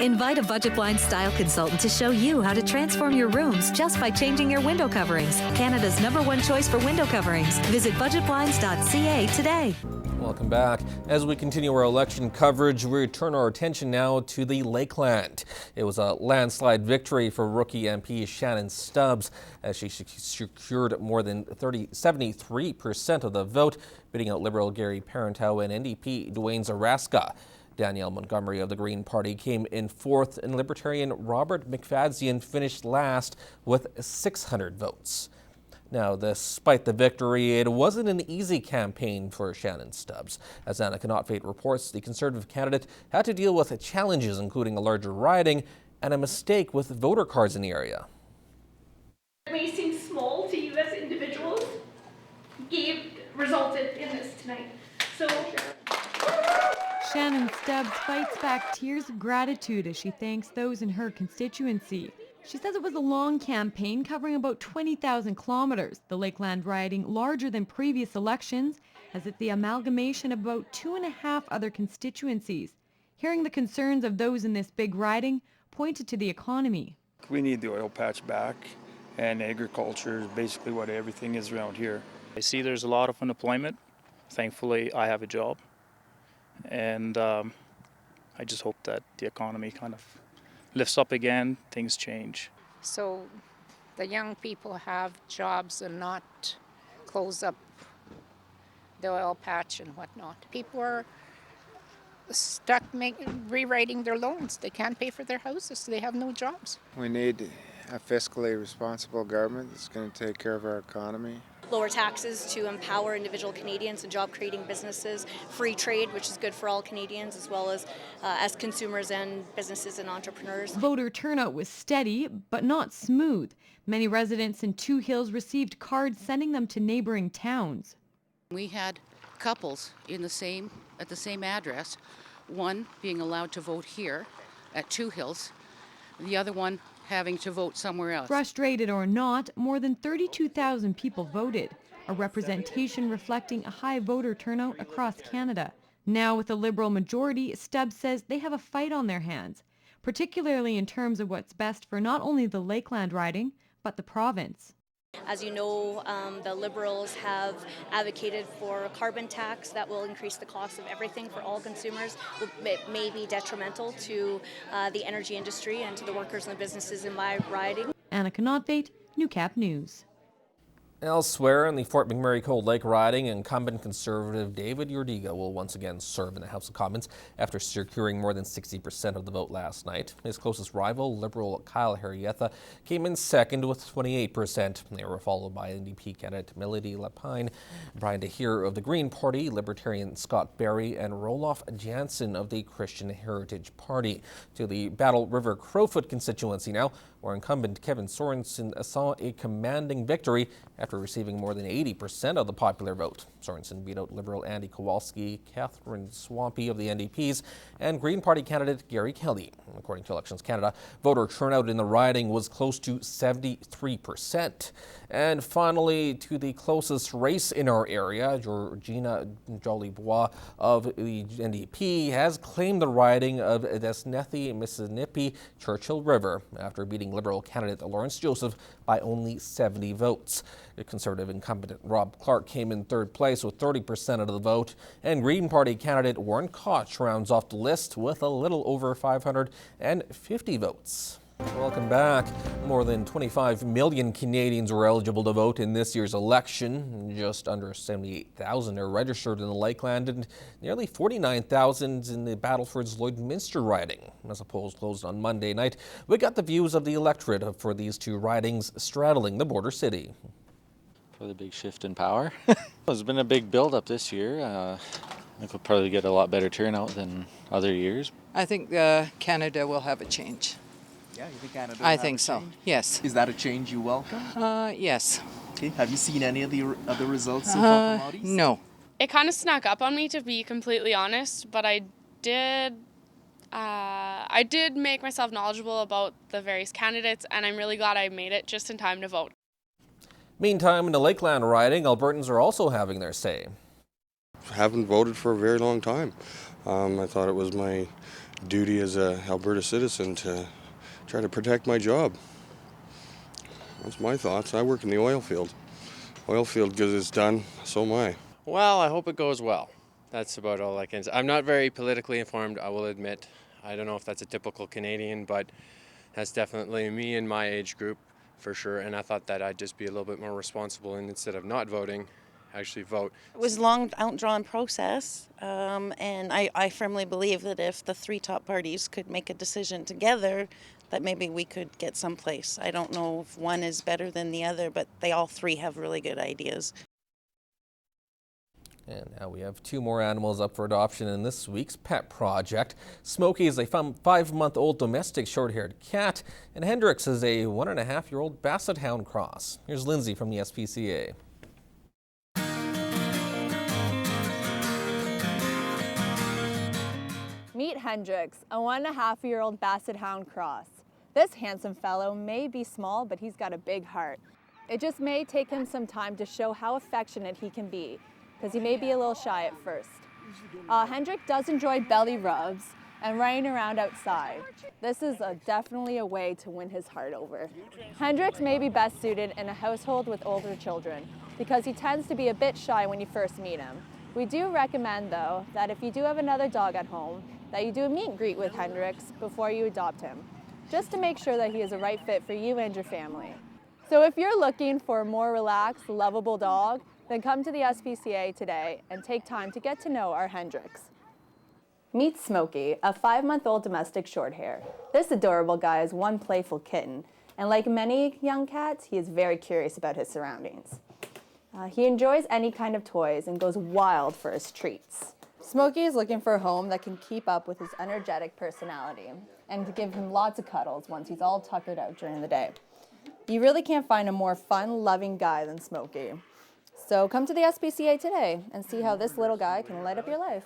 Invite a Budget Blinds style consultant to show you how to transform your rooms just by changing your window coverings. Canada's #1 choice for window coverings. Visit budgetblinds.ca today. Welcome back. As we continue our election coverage, we turn our attention now to the Lakeland. It was a landslide victory for rookie MP Shannon Stubbs as she secured more than 73% of the vote, beating out Liberal Gary Parenteau and NDP Dwayne Zaraska. Danielle Montgomery of the Green Party came in fourth, and Libertarian Robert McFadzean finished last with 600 votes. Now, despite the victory, it wasn't an easy campaign for Shannon Stubbs. As Annika Notfate reports, the Conservative candidate had to deal with challenges, including a larger riding and a mistake with voter cards in the area. It may seem small to you as individuals, resulted in this tonight. So, Shannon Stubbs fights back tears of gratitude as she thanks those in her constituency. She says it was a long campaign covering about 20,000 kilometers. The Lakeland riding, larger than previous elections, as it's the amalgamation of about 2.5 other constituencies. Hearing the concerns of those in this big riding pointed to the economy. We need the oil patch back, and agriculture is basically what everything is around here. I see there's a lot of unemployment. Thankfully, I have a job. And I just hope that the economy kind of lifts up again, things change. So the young people have jobs and not close up the oil patch and whatnot. People are stuck rewriting their loans. They can't pay for their houses, so they have no jobs. We need a fiscally responsible government that's going to take care of our economy. Lower taxes to empower individual Canadians and job-creating businesses, free trade, which is good for all Canadians, as well as consumers and businesses and entrepreneurs. Voter turnout was steady, but not smooth. Many residents in Two Hills received cards sending them to neighboring towns. We had couples at the same address, one being allowed to vote here at Two Hills, the other one having to vote somewhere else. Frustrated or not, more than 32,000 people voted, a representation reflecting a high voter turnout across Canada. Now with a Liberal majority, Stubbs says they have a fight on their hands, particularly in terms of what's best for not only the Lakeland riding, but the province. As you know, the Liberals have advocated for a carbon tax that will increase the cost of everything for all consumers. It may be detrimental to the energy industry and to the workers and the businesses in my riding. Annika Notfate, Newcap News. Elsewhere in the Fort McMurray Cold Lake riding, incumbent Conservative David Urdiga will once again serve in the House of Commons after securing more than 60% of the vote last night. His closest rival, Liberal Kyle Harrietha, came in second with 28%. They were followed by NDP candidate Melody Lapine, Brian DeHeer of the Green Party, Libertarian Scott Barry, and Roloff Jansen of the Christian Heritage Party. To the Battle River Crowfoot constituency now, where incumbent Kevin Sorensen saw a commanding victory after receiving more than 80% of the popular vote. Sorensen beat out Liberal Andy Kowalski, Catherine Swampy of the NDPs, and Green Party candidate Gary Kelly. According to Elections Canada, voter turnout in the riding was close to 73%. And finally, to the closest race in our area, Georgina Jolly-Bois of the NDP has claimed the riding of Desnethi, Mississippi, Churchill River after beating Liberal candidate Lawrence Joseph by only 70 votes. The Conservative incumbent Rob Clark came in third place with 30% of the vote, and Green Party candidate Warren Koch rounds off the list with a little over 550 votes. Welcome back. More than 25 million Canadians were eligible to vote in this year's election. Just under 78,000 are registered in the Lakeland and nearly 49,000 in the Battleford's Lloydminster riding. As the polls closed on Monday night, we got the views of the electorate for these two ridings straddling the border city. The big shift in power. There's been a big build-up this year. I think we'll probably get a lot better turnout than other years. I think Canada will have a change. Yeah, you think Canada will I think so, yes. Is that a change you welcome? Yes. Okay. Have you seen any of the other results so far from Audis? No. It kind of snuck up on me, to be completely honest, but I did make myself knowledgeable about the various candidates, and I'm really glad I made it just in time to vote. Meantime, in the Lakeland riding, Albertans are also having their say. Haven't voted for a very long time. I thought it was my duty as a Alberta citizen to try to protect my job. That's my thoughts. I work in the oil field. Oil field because it's done, so am I. Well, I hope it goes well. That's about all I can say. I'm not very politically informed, I will admit. I don't know if that's a typical Canadian, but that's definitely me in my age group for sure. And I thought that I'd just be a little bit more responsible and instead of not voting, actually vote. It was a long, outdrawn process, and I firmly believe that if the three top parties could make a decision together, that maybe we could get someplace. I don't know if one is better than the other, but they all three have really good ideas. And now we have 2 more animals up for adoption in this week's pet project. Smokey is a 5-month-old domestic short-haired cat, and Hendrix is a 1.5-year-old Basset Hound cross. Here's Lindsay from the SPCA. Meet Hendrix, a 1.5-year-old Basset Hound cross. This handsome fellow may be small, but he's got a big heart. It just may take him some time to show how affectionate he can be, because he may be a little shy at first. Hendrix does enjoy belly rubs and running around outside. This is definitely a way to win his heart over. Hendrix may be best suited in a household with older children, because he tends to be a bit shy when you first meet him. We do recommend, though, that if you do have another dog at home, that you do a meet and greet with Hendrix before you adopt him, just to make sure that he is a right fit for you and your family. So if you're looking for a more relaxed, lovable dog, then come to the SPCA today and take time to get to know our Hendrix. Meet Smokey, a 5-month-old domestic shorthair. This adorable guy is one playful kitten, and like many young cats, he is very curious about his surroundings. He enjoys any kind of toys and goes wild for his treats. Smokey is looking for a home that can keep up with his energetic personality and to give him lots of cuddles once he's all tuckered out during the day. You really can't find a more fun, loving guy than Smokey. So come to the SPCA today and see how this little guy can light up your life.